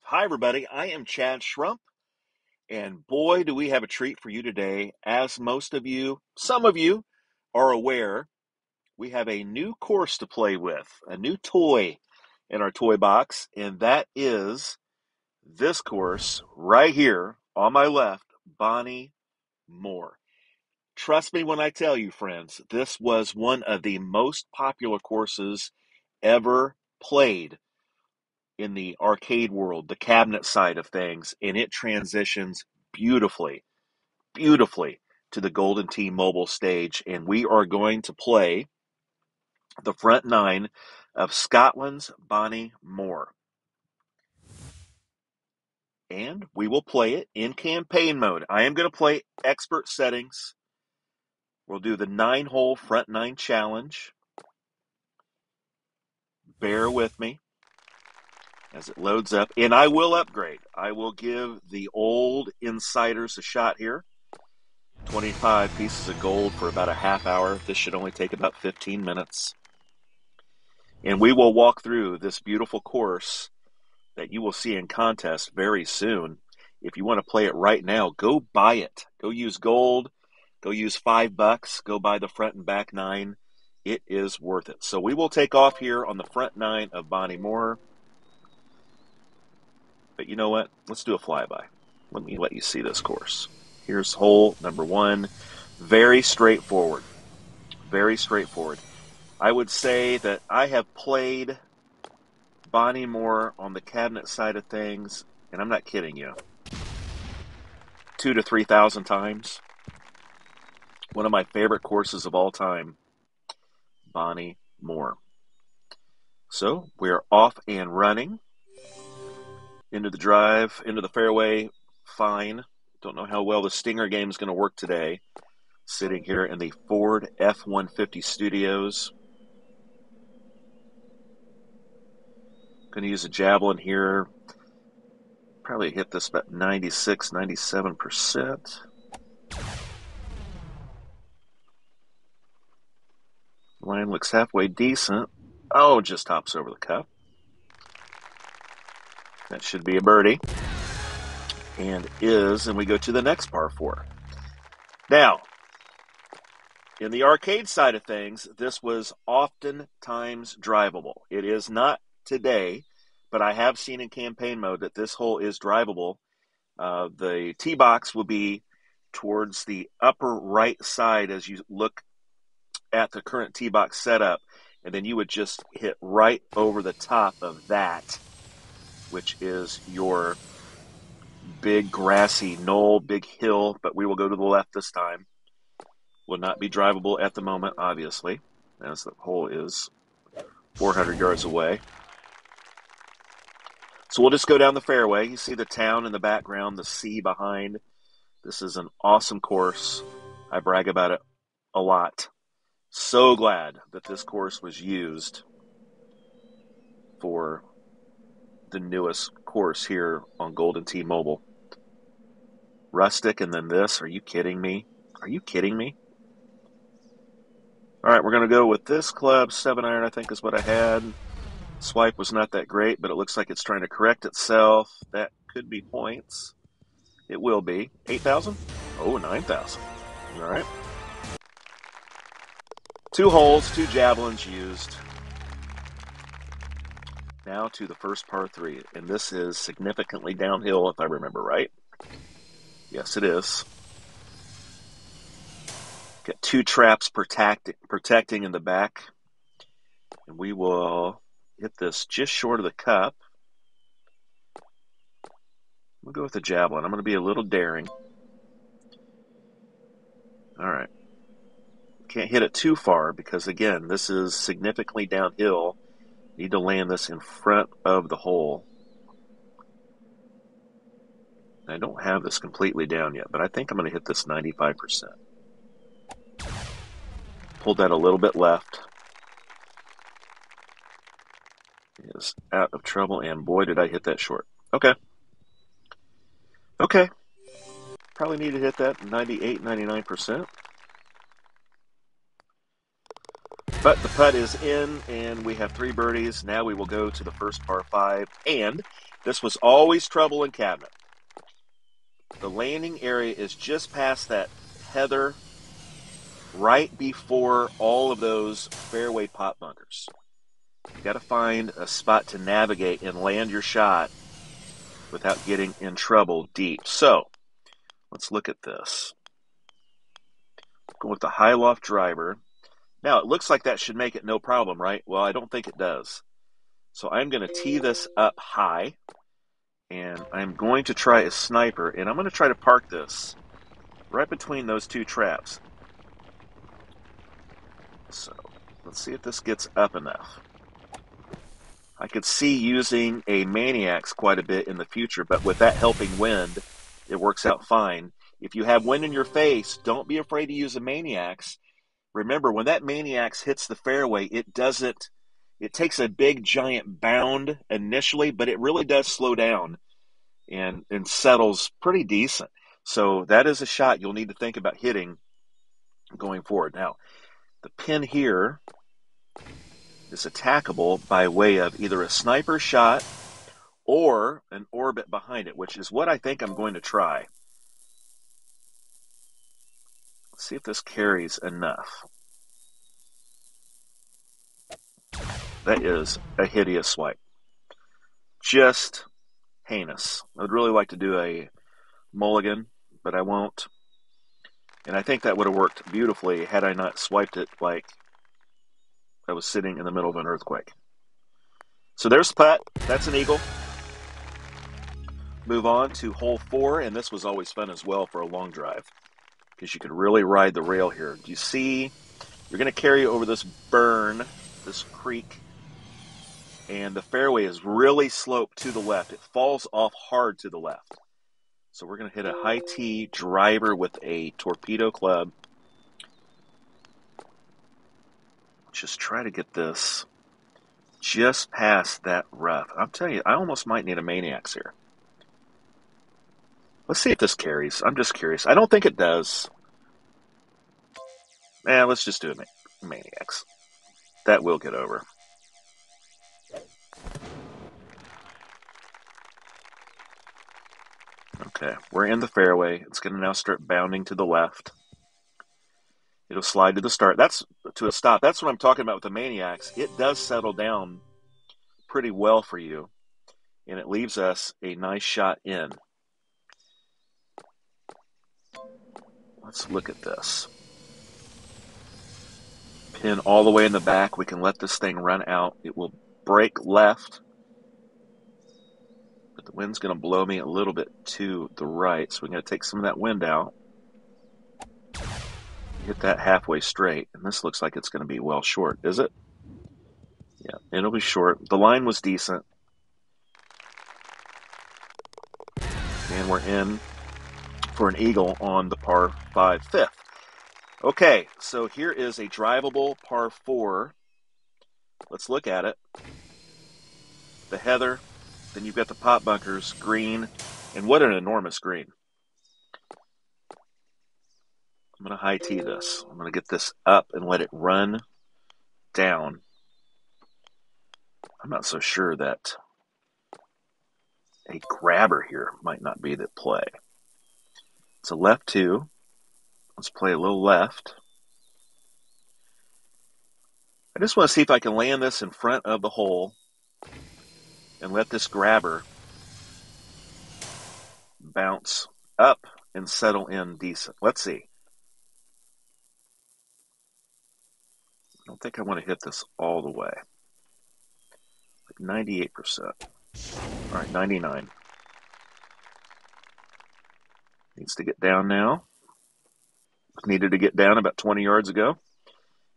Hi, everybody. I am Chad Schrump, and boy, do we have a treat for you today. As most of you, some of you are aware, we have a new course to play with, a new toy in our toy box, and that is this course right here on my left, Bonnie Moor. Trust me when I tell you, friends, this was one of the most popular courses ever played in the arcade world, the cabinet side of things, and it transitions beautifully, beautifully to the Golden Tee mobile stage. And we are going to play the front nine of Scotland's Bonnie Moor. And we will play it in campaign mode. I am going to play expert settings. We'll do the 9-hole front nine challenge. Bear with me as it loads up. And I will upgrade. I will give the old insiders a shot here. 25 pieces of gold for about a half hour. This should only take about 15 minutes. And we will walk through this beautiful course that you will see in contest very soon. If you want to play it right now, go buy it. Go use gold. Go use $5. Go buy the front and back nine. It is worth it. So we will take off here on the front nine of Bonnie Moor. But you know what? Let's do a flyby. Let me let you see this course. Here's hole number one. Very straightforward. Very straightforward. I would say that I have played Bonnie Moor on the cabinet side of things, and I'm not kidding you, 2,000 to 3,000 times. One of my favorite courses of all time, Bonnie Moor. So we're off and running. Into the drive, into the fairway, fine. Don't know how well the Stinger game is going to work today. Sitting here in the Ford F-150 studios. Going to use a javelin here. Probably hit this about 96, 97%. Line looks halfway decent. Oh, just hops over the cup. That should be a birdie. And we go to the next par 4. Now, in the arcade side of things, this was oftentimes drivable. It is not today, but I have seen in campaign mode that this hole is drivable. The tee box will be towards the upper right side as you look at the current tee box setup, and then you would just hit right over the top of that, which is your big grassy knoll, big hill, but we will go to the left this time. Will not be drivable at the moment, obviously, as the hole is 400 yards away. So we'll just go down the fairway. You see the town in the background, the sea behind. This is an awesome course. I brag about it a lot. So glad that this course was used for the newest course here on Golden Tee Mobile. Rustic and then this. Are you kidding me? Are you kidding me? All right, we're going to go with this club. 7-iron, I think, is what I had. Swipe was not that great, but it looks like it's trying to correct itself. That could be points. It will be. 8,000? Oh, 9,000. All right. 2 holes, 2 javelins used. Now to the first par 3, and this is significantly downhill, if I remember right. Yes, it is. Got 2 traps protecting in the back, and we will hit this just short of the cup. We'll go with the javelin. I'm going to be a little daring. All right. Can't hit it too far because, again, this is significantly downhill. Need to land this in front of the hole. I don't have this completely down yet, but I think I'm going to hit this 95%. Pulled that a little bit left. It is out of trouble, and boy, did I hit that short. Okay. Probably need to hit that 98, 99%. But the putt is in, and we have 3 birdies. Now we will go to the first par 5. And This was always trouble in cabinet. The landing area is just past that heather, right before all of those fairway pot bunkers. You got to find a spot to navigate and land your shot without getting in trouble deep. So let's look at this. Go with the high loft driver. Now it looks like that should make it no problem, right? Well, I don't think it does. So I'm going to tee this up high, and I'm going to try a sniper, and I'm going to try to park this right between those two traps. So let's see if this gets up enough. I could see using a Maniacs quite a bit in the future, but with that helping wind, it works out fine. If you have wind in your face, don't be afraid to use a Maniacs. Remember, when that Maniacs hits the fairway, it takes a big giant bound initially, but it really does slow down and settles pretty decent. So that is a shot you'll need to think about hitting going forward. Now, the pin here is attackable by way of either a sniper shot or an orbit behind it, which is what I think I'm going to try. Let's see if this carries enough. That is a hideous swipe. Just heinous. I'd really like to do a mulligan, but I won't. And I think that would have worked beautifully had I not swiped it like I was sitting in the middle of an earthquake. So there's the putt. That's an eagle. Move on to hole 4, and this was always fun as well for a long drive because you could really ride the rail here. Do you see? You're going to carry over this burn, this creek, and the fairway is really sloped to the left. It falls off hard to the left. So we're going to hit a high tee driver with a torpedo club. Just try to get this just past that rough. I'm telling you, I almost might need a Maniacs here. Let's see if this carries. I'm just curious. I don't think it does. Let's just do a Maniacs. That will get over. Okay, we're in the fairway. It's going to now start bounding to the left. It'll slide to the start. That's to a stop. That's what I'm talking about with the Maniacs. It does settle down pretty well for you, and it leaves us a nice shot in. Let's look at this. Pin all the way in the back. We can let this thing run out. It will break left, but the wind's going to blow me a little bit to the right, so we're going to take some of that wind out. Hit that halfway straight, and this looks like it's going to be well short. Is it? Yeah, it'll be short. The line was decent. And we're in for an eagle on the par 5 fifth. Okay, so here is a drivable par 4. Let's look at it. The heather, then you've got the pot bunkers, green, and what an enormous green. I'm going to high tee this. I'm going to get this up and let it run down. I'm not so sure that a grabber here might not be the play. It's a left 2. Let's play a little left. I just want to see if I can land this in front of the hole and let this grabber bounce up and settle in decent. Let's see. I don't think I want to hit this all the way. Like 98%. All right, 99. Needs to get down now. Needed to get down about 20 yards ago.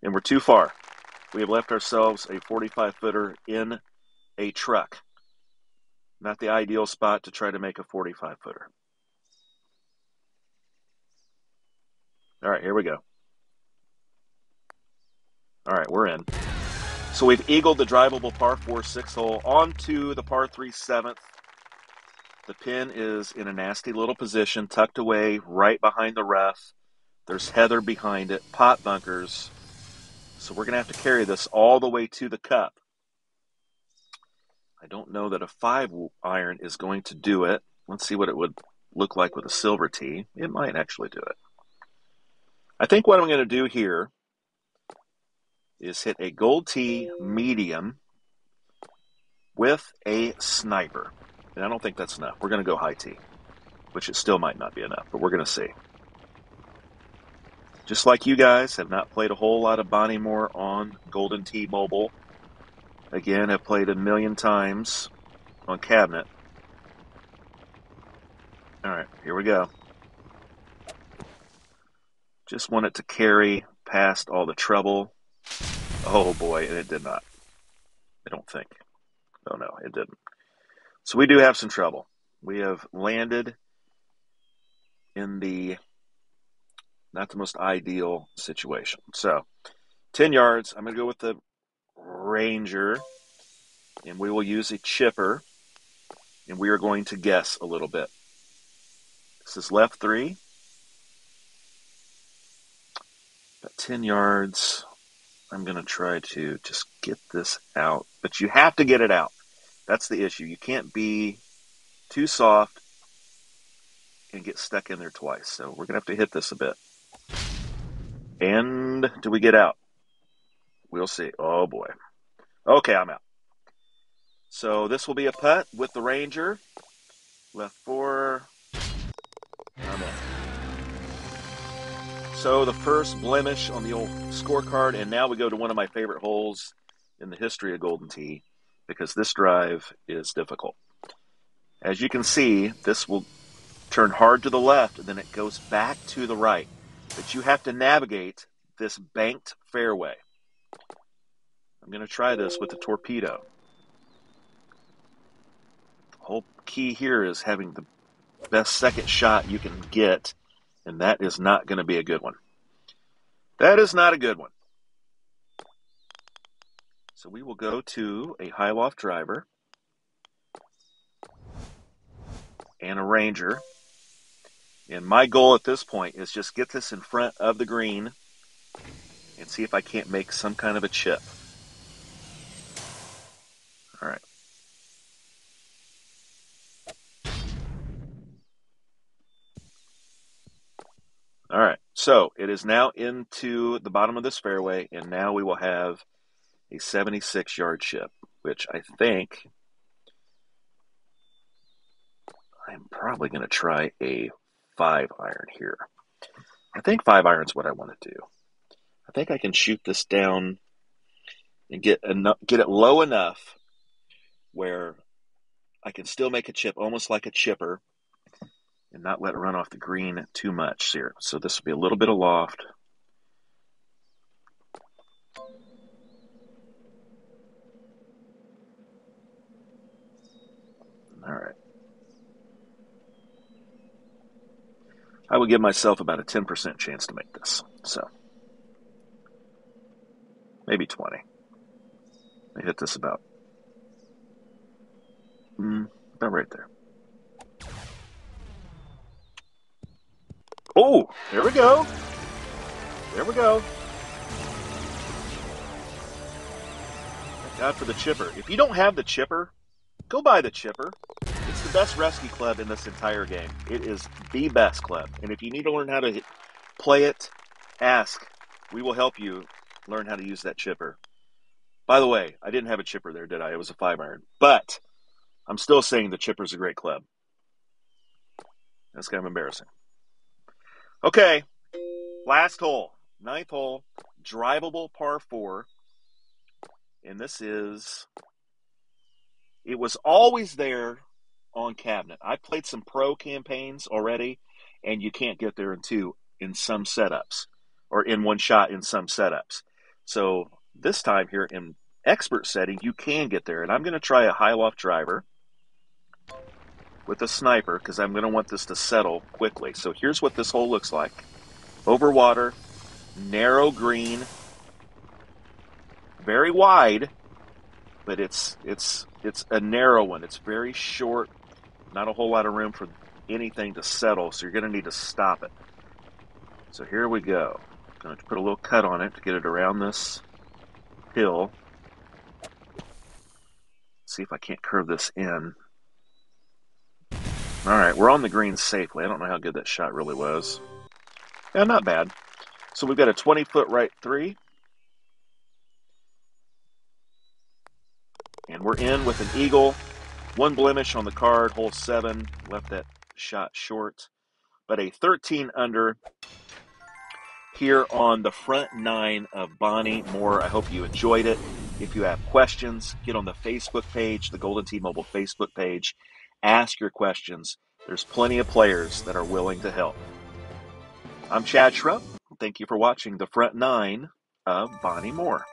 And we're too far. We have left ourselves a 45-footer in a truck. Not the ideal spot to try to make a 45-footer. All right, here we go. All right, we're in. So we've eagled the drivable par 4 6th hole onto the par 3 7th. The pin is in a nasty little position, tucked away right behind the rough. There's heather behind it, pot bunkers. So we're going to have to carry this all the way to the cup. I don't know that a 5-iron is going to do it. Let's see what it would look like with a silver tee. It might actually do it. I think what I'm going to do here is hit a gold tee medium with a sniper. And I don't think that's enough. We're going to go high tee, which it still might not be enough, but we're going to see. Just like you guys have not played a whole lot of Bonnie Moore on Golden Tee Mobile. Again, I've played a million times on cabinet. All right, here we go. Just want it to carry past all the trouble. Oh boy, and it did not. I don't think. Oh no, it didn't. So we do have some trouble. We have landed in the not the most ideal situation. So 10 yards, I'm going to go with the Ranger, and we will use a chipper, and we are going to guess a little bit. This is left 3. About 10 yards. I'm going to try to just get this out. But you have to get it out. That's the issue. You can't be too soft and get stuck in there twice. So we're going to have to hit this a bit. And do we get out? We'll see. Oh, boy. Okay, I'm out. So this will be a putt with the Ranger. Left 4. I'm in. So the first blemish on the old scorecard, and now we go to one of my favorite holes in the history of Golden Tee, because this drive is difficult. As you can see, this will turn hard to the left, and then it goes back to the right. But you have to navigate this banked fairway. I'm going to try this with the torpedo. The whole key here is having the best second shot you can get, and that is not going to be a good one. That is not a good one. So we will go to a high loft driver and a Ranger. And my goal at this point is just get this in front of the green and see if I can't make some kind of a chip. All right. All right. So it is now into the bottom of this fairway, and now we will have a 76-yard chip, which I think I'm probably going to try a 5-iron here. I think 5-iron is what I want to do. I think I can shoot this down and get it low enough where I can still make a chip, almost like a chipper, and not let it run off the green too much here. So this will be a little bit of loft. All right. I will give myself about a 10% chance to make this. So maybe 20. I hit this about right there. Oh, there we go. There we go. Thank God for the chipper. If you don't have the chipper, go buy the chipper. It's the best rescue club in this entire game. It is the best club. And if you need to learn how to play it, ask. We will help you learn how to use that chipper. By the way, I didn't have a chipper there, did I? It was a 5-iron. But I'm still saying the chipper's a great club. That's kind of embarrassing. Okay, last hole, 9th hole, drivable par 4. And this is, it was always there on cabinet. I played some pro campaigns already, and you can't get there in some setups, or in one shot in some setups. So this time here in expert setting, you can get there. And I'm going to try a high loft driver with a sniper, because I'm going to want this to settle quickly. So here's what this hole looks like. Over water, narrow green, very wide, but it's a narrow one. It's very short, not a whole lot of room for anything to settle, so you're going to need to stop it. So here we go. I'm going to put a little cut on it to get it around this hill. Let's see if I can't curve this in. All right, we're on the green safely. I don't know how good that shot really was. Yeah, not bad. So we've got a 20-foot right 3. And we're in with an eagle. One blemish on the card, hole 7. Left that shot short. But a 13 under here on the front 9 of Bonnie Moor. I hope you enjoyed it. If you have questions, get on the Facebook page, the Golden Tee Mobile Facebook page. Ask your questions. There's plenty of players that are willing to help. I'm Chad Schrump. Thank you for watching the front 9 of Bonnie Moor.